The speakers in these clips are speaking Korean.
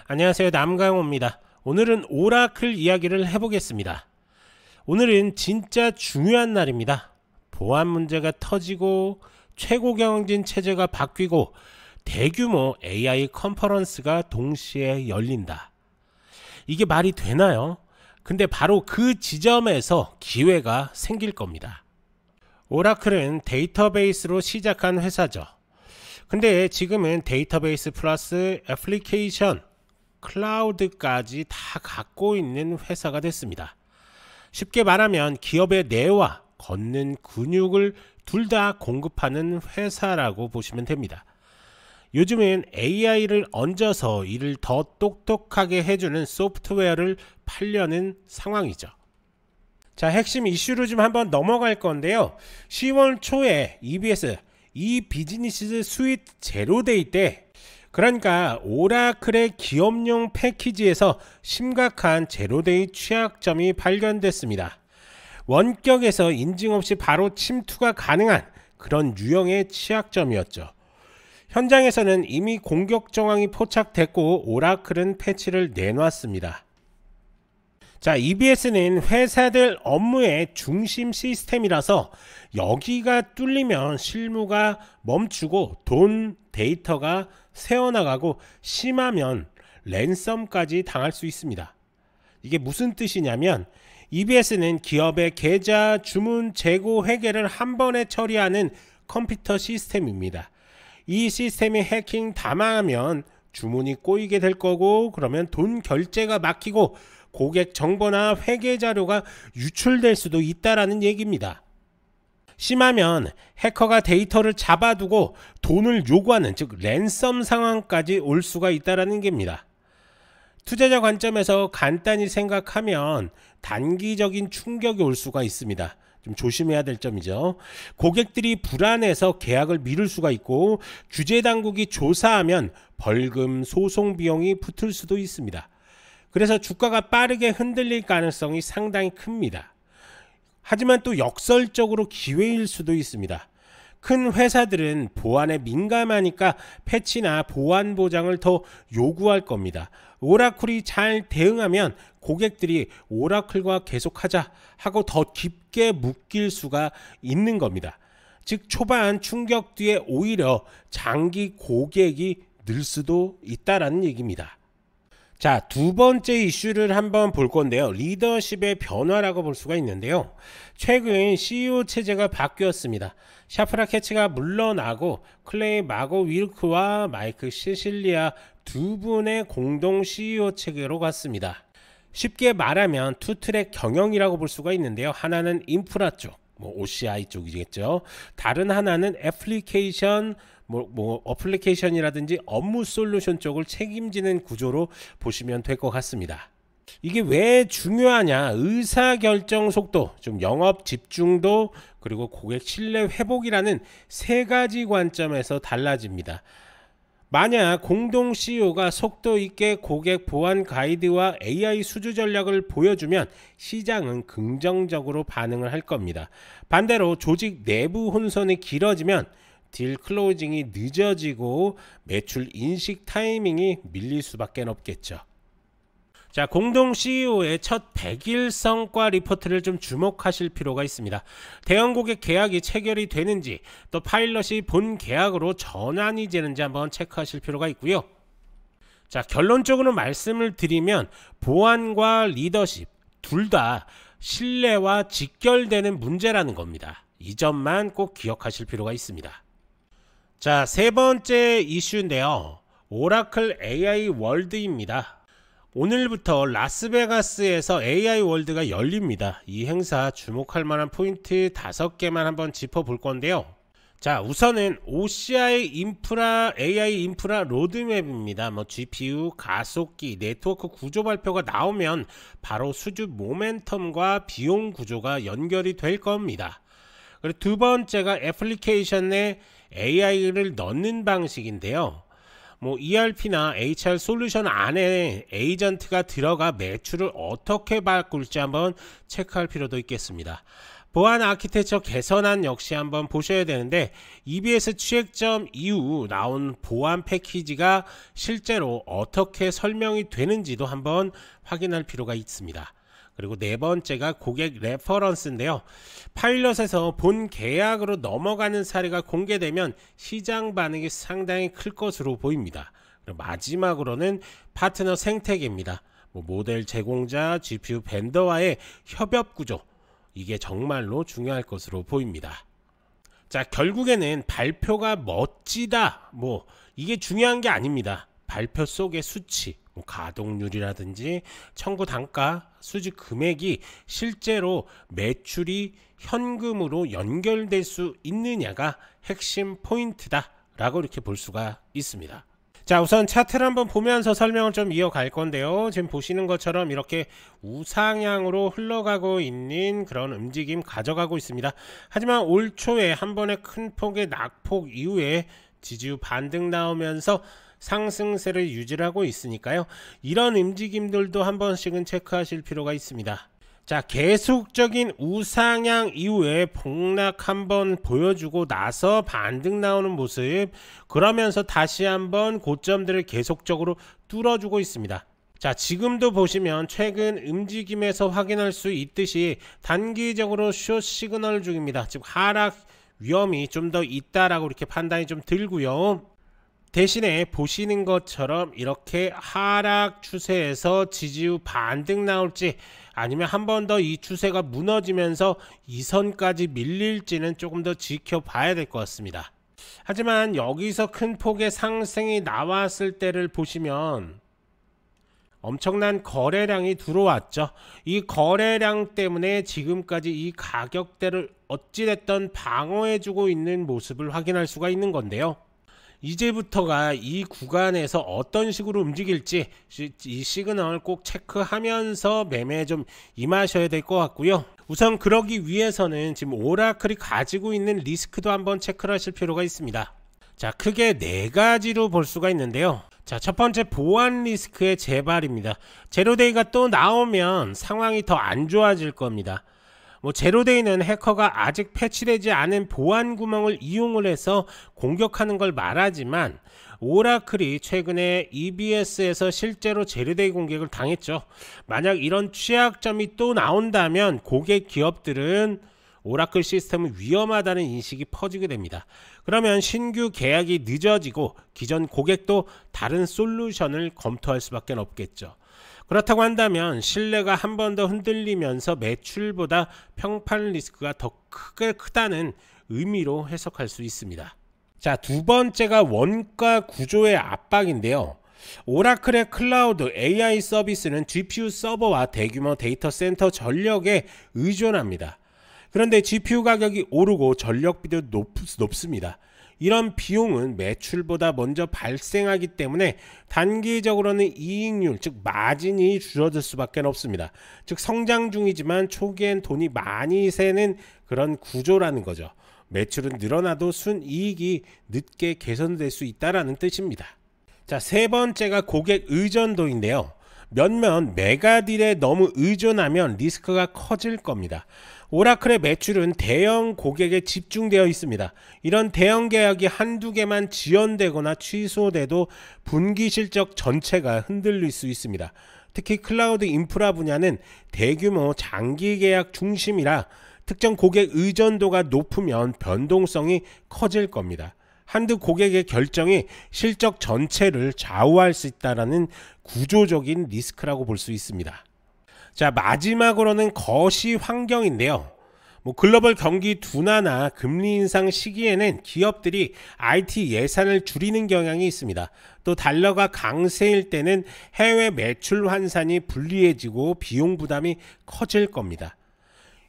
안녕하세요, 남강호입니다. 오늘은 오라클 이야기를 해보겠습니다. 오늘은 진짜 중요한 날입니다. 보안 문제가 터지고 최고 경영진 체제가 바뀌고 대규모 AI 컨퍼런스가 동시에 열린다. 이게 말이 되나요? 근데 바로 그 지점에서 기회가 생길 겁니다. 오라클은 데이터베이스로 시작한 회사죠. 근데 지금은 데이터베이스 플러스 애플리케이션, 클라우드까지 다 갖고 있는 회사가 됐습니다. 쉽게 말하면 기업의 뇌와 걷는 근육을 둘 다 공급하는 회사라고 보시면 됩니다. 요즘은 AI를 얹어서 일을 더 똑똑하게 해주는 소프트웨어를 팔려는 상황이죠. 자, 핵심 이슈로 좀 한번 넘어갈 건데요. 10월 초에 EBS, 이 비즈니스 스위트 제로데이 때, 그러니까 오라클의 기업용 패키지에서 심각한 제로데이 취약점이 발견됐습니다. 원격에서 인증 없이 바로 침투가 가능한 그런 유형의 취약점이었죠. 현장에서는 이미 공격 정황이 포착됐고 오라클은 패치를 내놨습니다. 자, EBS는 회사들 업무의 중심 시스템이라서 여기가 뚫리면 실무가 멈추고 돈, 데이터가 새어나가고 심하면 랜섬까지 당할 수 있습니다. 이게 무슨 뜻이냐면 EBS는 기업의 계좌, 주문, 재고, 회계를 한 번에 처리하는 컴퓨터 시스템입니다. 이 시스템이 해킹 당하면 주문이 꼬이게 될 거고, 그러면 돈 결제가 막히고 고객 정보나 회계 자료가 유출될 수도 있다라는 얘기입니다. 심하면 해커가 데이터를 잡아두고 돈을 요구하는, 즉 랜섬 상황까지 올 수가 있다라는 겁니다. 투자자 관점에서 간단히 생각하면 단기적인 충격이 올 수가 있습니다. 좀 조심해야 될 점이죠. 고객들이 불안해서 계약을 미룰 수가 있고, 규제 당국이 조사하면 벌금, 소송 비용이 붙을 수도 있습니다. 그래서 주가가 빠르게 흔들릴 가능성이 상당히 큽니다. 하지만 또 역설적으로 기회일 수도 있습니다. 큰 회사들은 보안에 민감하니까 패치나 보안 보장을 더 요구할 겁니다. 오라클이 잘 대응하면 고객들이 오라클과 계속하자 하고 더 깊게 묶일 수가 있는 겁니다. 즉 초반 충격 뒤에 오히려 장기 고객이 늘 수도 있다라는 얘기입니다. 자, 두 번째 이슈를 한번 볼 건데요. 리더십의 변화라고 볼 수가 있는데요. 최근 CEO 체제가 바뀌었습니다. 샤프라 캐치가 물러나고 클레이 마고 윌크와 마이크 시실리아 두 분의 공동 CEO 체계로 갔습니다. 쉽게 말하면 투트랙 경영이라고 볼 수가 있는데요. 하나는 인프라 쪽, OCI 쪽이겠죠. 다른 하나는 애플리케이션, 어플리케이션이라든지 업무 솔루션 쪽을 책임지는 구조로 보시면 될 것 같습니다. 이게 왜 중요하냐? 의사결정 속도, 좀 영업 집중도, 그리고 고객 신뢰 회복이라는 세 가지 관점에서 달라집니다. 만약 공동 CEO가 속도 있게 고객 보안 가이드와 AI 수주 전략을 보여주면 시장은 긍정적으로 반응을 할 겁니다. 반대로 조직 내부 혼선이 길어지면 딜 클로징이 늦어지고 매출 인식 타이밍이 밀릴 수밖에 없겠죠. 자, 공동 CEO의 첫 100일 성과 리포트를 좀 주목하실 필요가 있습니다. 대형 고객 계약이 체결이 되는지, 또 파일럿이 본 계약으로 전환이 되는지 한번 체크하실 필요가 있고요. 자, 결론적으로 말씀을 드리면 보안과 리더십 둘 다 신뢰와 직결되는 문제라는 겁니다. 이 점만 꼭 기억하실 필요가 있습니다. 자, 세 번째 이슈인데요. 오라클 AI 월드입니다. 오늘부터 라스베가스에서 AI 월드가 열립니다. 이 행사 주목할 만한 포인트 5개만 한번 짚어볼 건데요. 자, 우선은 OCI 인프라, AI 인프라 로드맵입니다. GPU, 가속기, 네트워크 구조 발표가 나오면 바로 수주 모멘텀과 비용 구조가 연결이 될 겁니다. 그리고 두 번째가 애플리케이션에 AI를 넣는 방식인데요. ERP나 HR 솔루션 안에 에이전트가 들어가 매출을 어떻게 바꿀지 한번 체크할 필요도 있겠습니다. 보안 아키텍처 개선안 역시 한번 보셔야 되는데, EBS 취획점 이후 나온 보안 패키지가 실제로 어떻게 설명이 되는지도 한번 확인할 필요가 있습니다. 그리고 네 번째가 고객 레퍼런스인데요. 파일럿에서 본 계약으로 넘어가는 사례가 공개되면 시장 반응이 상당히 클 것으로 보입니다. 그리고 마지막으로는 파트너 생태계입니다. 모델 제공자, GPU 벤더와의 협업 구조, 이게 정말로 중요할 것으로 보입니다. 자, 결국에는 발표가 멋지다, 이게 중요한 게 아닙니다. 발표 속의 수치, 가동률이라든지 청구 단가, 수집 금액이 실제로 매출이 현금으로 연결될 수 있느냐가 핵심 포인트다 라고 이렇게 볼 수가 있습니다. 자, 우선 차트를 한번 보면서 설명을 좀 이어갈 건데요. 지금 보시는 것처럼 이렇게 우상향으로 흘러가고 있는 그런 움직임 가져가고 있습니다. 하지만 올 초에 한 번의 큰 폭의 낙폭 이후에 지지율 반등 나오면서 상승세를 유지하고 있으니까요. 이런 움직임들도 한 번씩은 체크하실 필요가 있습니다. 자, 계속적인 우상향 이후에 폭락 한번 보여주고 나서 반등 나오는 모습, 그러면서 다시 한번 고점들을 계속적으로 뚫어주고 있습니다. 자, 지금도 보시면 최근 움직임에서 확인할 수 있듯이 단기적으로 숏 시그널 중입니다. 즉 하락 위험이 좀 더 있다라고 이렇게 판단이 좀 들고요. 대신에 보시는 것처럼 이렇게 하락 추세에서 지지율 반등 나올지, 아니면 한 번 더 이 추세가 무너지면서 이 선까지 밀릴지는 조금 더 지켜봐야 될 것 같습니다. 하지만 여기서 큰 폭의 상승이 나왔을 때를 보시면 엄청난 거래량이 들어왔죠. 이 거래량 때문에 지금까지 이 가격대를 어찌됐든 방어해주고 있는 모습을 확인할 수가 있는 건데요. 이제부터가 이 구간에서 어떤 식으로 움직일지 이 시그널 꼭 체크하면서 매매에 좀 임하셔야 될 것 같고요. 우선 그러기 위해서는 지금 오라클이 가지고 있는 리스크도 한번 체크를 하실 필요가 있습니다. 자, 크게 네 가지로 볼 수가 있는데요. 자, 첫 번째 보안 리스크의 재발입니다. 제로데이가 또 나오면 상황이 더 안 좋아질 겁니다. 제로데이는 해커가 아직 패치되지 않은 보안 구멍을 이용을 해서 공격하는 걸 말하지만, 오라클이 최근에 EBS에서 실제로 제로데이 공격을 당했죠. 만약 이런 취약점이 또 나온다면 고객 기업들은 오라클 시스템은 위험하다는 인식이 퍼지게 됩니다. 그러면 신규 계약이 늦어지고 기존 고객도 다른 솔루션을 검토할 수밖에 없겠죠. 그렇다고 한다면 신뢰가 한 번 더 흔들리면서 매출보다 평판 리스크가 더 크다는 의미로 해석할 수 있습니다. 자, 두 번째가 원가 구조의 압박인데요. 오라클의 클라우드 AI 서비스는 GPU 서버와 대규모 데이터 센터 전력에 의존합니다. 그런데 GPU 가격이 오르고 전력비도 높습니다. 이런 비용은 매출보다 먼저 발생하기 때문에 단기적으로는 이익률, 즉 마진이 줄어들 수밖에 없습니다. 즉 성장 중이지만 초기엔 돈이 많이 새는 그런 구조라는 거죠. 매출은 늘어나도 순이익이 늦게 개선될 수 있다는 뜻입니다. 자, 세 번째가 고객 의존도인데요. 몇몇 메가딜에 너무 의존하면 리스크가 커질 겁니다. 오라클의 매출은 대형 고객에 집중되어 있습니다. 이런 대형 계약이 한두 개만 지연되거나 취소돼도 분기 실적 전체가 흔들릴 수 있습니다. 특히 클라우드 인프라 분야는 대규모 장기 계약 중심이라 특정 고객 의존도가 높으면 변동성이 커질 겁니다. 한두 고객의 결정이 실적 전체를 좌우할 수 있다는 구조적인 리스크라고 볼 수 있습니다. 자, 마지막으로는 거시 환경인데요. 글로벌 경기 둔화나 금리 인상 시기에는 기업들이 IT 예산을 줄이는 경향이 있습니다. 또 달러가 강세일 때는 해외 매출 환산이 불리해지고 비용 부담이 커질 겁니다.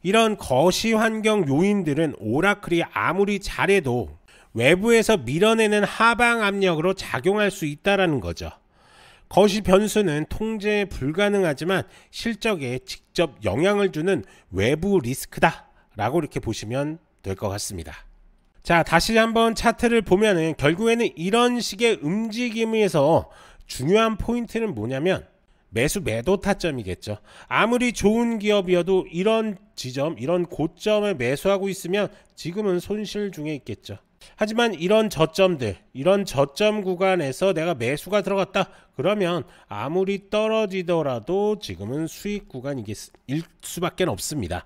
이런 거시 환경 요인들은 오라클이 아무리 잘해도 외부에서 밀어내는 하방 압력으로 작용할 수 있다는 거죠. 거시 변수는 통제 불가능하지만 실적에 직접 영향을 주는 외부 리스크다 라고 이렇게 보시면 될 것 같습니다. 자, 다시 한번 차트를 보면은 결국에는 이런 식의 움직임에서 중요한 포인트는 뭐냐면 매수 매도 타점이겠죠. 아무리 좋은 기업이어도 이런 지점, 이런 고점에 매수하고 있으면 지금은 손실 중에 있겠죠. 하지만 이런 저점들, 이런 저점 구간에서 내가 매수가 들어갔다 그러면 아무리 떨어지더라도 지금은 수익 구간일 수밖에 없습니다.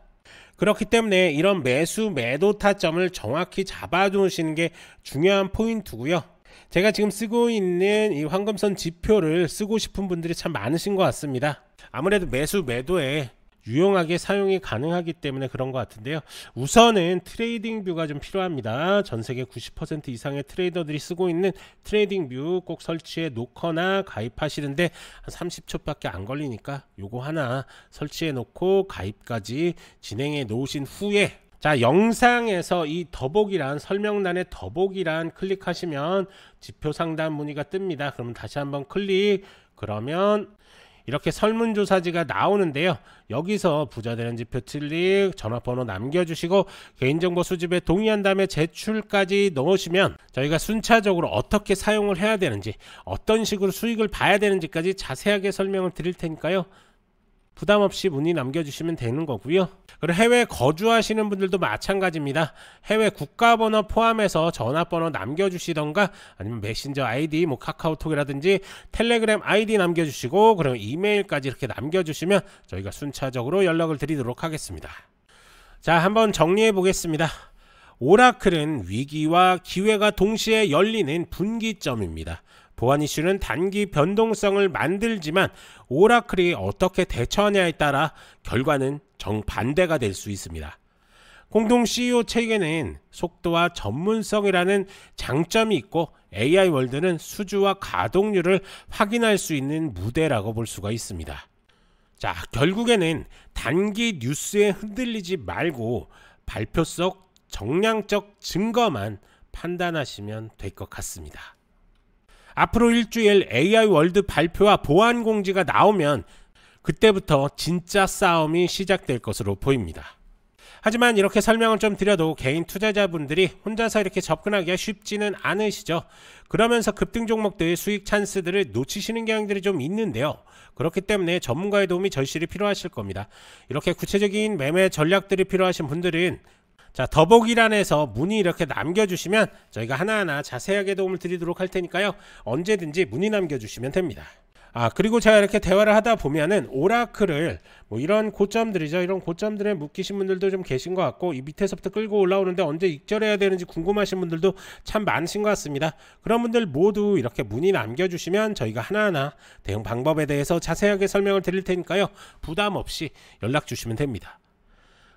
그렇기 때문에 이런 매수 매도 타점을 정확히 잡아 놓으시는 게 중요한 포인트고요. 제가 지금 쓰고 있는 이 황금선 지표를 쓰고 싶은 분들이 참 많으신 것 같습니다. 아무래도 매수 매도에 유용하게 사용이 가능하기 때문에 그런 것 같은데요. 우선은 트레이딩 뷰가 좀 필요합니다. 전 세계 90% 이상의 트레이더들이 쓰고 있는 트레이딩 뷰 꼭 설치해 놓거나 가입하시는데 한 30초밖에 안 걸리니까 요거 하나 설치해 놓고 가입까지 진행해 놓으신 후에, 자, 영상에서 이 더보기란, 설명란에 더보기란 클릭하시면 지표 상담 문의가 뜹니다. 그러면 다시 한번 클릭, 그러면 이렇게 설문조사지가 나오는데요. 여기서 부자되는 지표 클릭, 전화번호 남겨주시고 개인정보 수집에 동의한 다음에 제출까지 넣으시면 저희가 순차적으로 어떻게 사용을 해야 되는지, 어떤 식으로 수익을 봐야 되는지까지 자세하게 설명을 드릴 테니까요. 부담없이 문의 남겨주시면 되는 거고요. 그리고 해외 거주하시는 분들도 마찬가지입니다. 해외 국가번호 포함해서 전화번호 남겨주시던가 아니면 메신저 아이디, 카카오톡이라든지 텔레그램 아이디 남겨주시고 그리고 이메일까지 이렇게 남겨주시면 저희가 순차적으로 연락을 드리도록 하겠습니다. 자, 한번 정리해 보겠습니다. 오라클은 위기와 기회가 동시에 열리는 분기점입니다. 보안 이슈는 단기 변동성을 만들지만 오라클이 어떻게 대처하냐에 따라 결과는 정반대가 될 수 있습니다. 공동 CEO 책에는 속도와 전문성이라는 장점이 있고 AI 월드는 수주와 가동률을 확인할 수 있는 무대라고 볼 수가 있습니다. 자, 결국에는 단기 뉴스에 흔들리지 말고 발표 속 정량적 증거만 판단하시면 될 것 같습니다. 앞으로 일주일 AI 월드 발표와 보안 공지가 나오면 그때부터 진짜 싸움이 시작될 것으로 보입니다. 하지만 이렇게 설명을 좀 드려도 개인 투자자분들이 혼자서 이렇게 접근하기가 쉽지는 않으시죠. 그러면서 급등 종목들 수익 찬스들을 놓치시는 경향들이 좀 있는데요. 그렇기 때문에 전문가의 도움이 절실히 필요하실 겁니다. 이렇게 구체적인 매매 전략들이 필요하신 분들은 자, 더보기란에서 문의 이렇게 남겨주시면 저희가 하나하나 자세하게 도움을 드리도록 할 테니까요. 언제든지 문의 남겨주시면 됩니다. 그리고 제가 이렇게 대화를 하다 보면은 오라클을 이런 고점들이죠. 이런 고점들에 묶이신 분들도 좀 계신 것 같고, 이 밑에서부터 끌고 올라오는데 언제 익절해야 되는지 궁금하신 분들도 참 많으신 것 같습니다. 그런 분들 모두 이렇게 문의 남겨주시면 저희가 하나하나 대응 방법에 대해서 자세하게 설명을 드릴 테니까요. 부담 없이 연락 주시면 됩니다.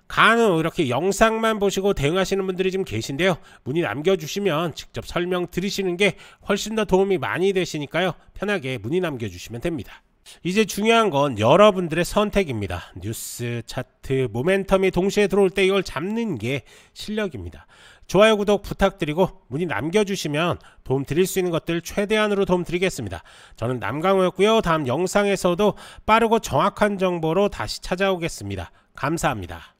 간혹 이렇게 영상만 보시고 대응하시는 분들이 좀 계신데요. 문의 남겨주시면 직접 설명 드리시는 게 훨씬 더 도움이 많이 되시니까요. 편하게 문의 남겨주시면 됩니다. 이제 중요한 건 여러분들의 선택입니다. 뉴스, 차트, 모멘텀이 동시에 들어올 때 이걸 잡는 게 실력입니다. 좋아요, 구독 부탁드리고 문의 남겨주시면 도움 드릴 수 있는 것들 최대한으로 도움 드리겠습니다. 저는 남강호였고요. 다음 영상에서도 빠르고 정확한 정보로 다시 찾아오겠습니다. 감사합니다.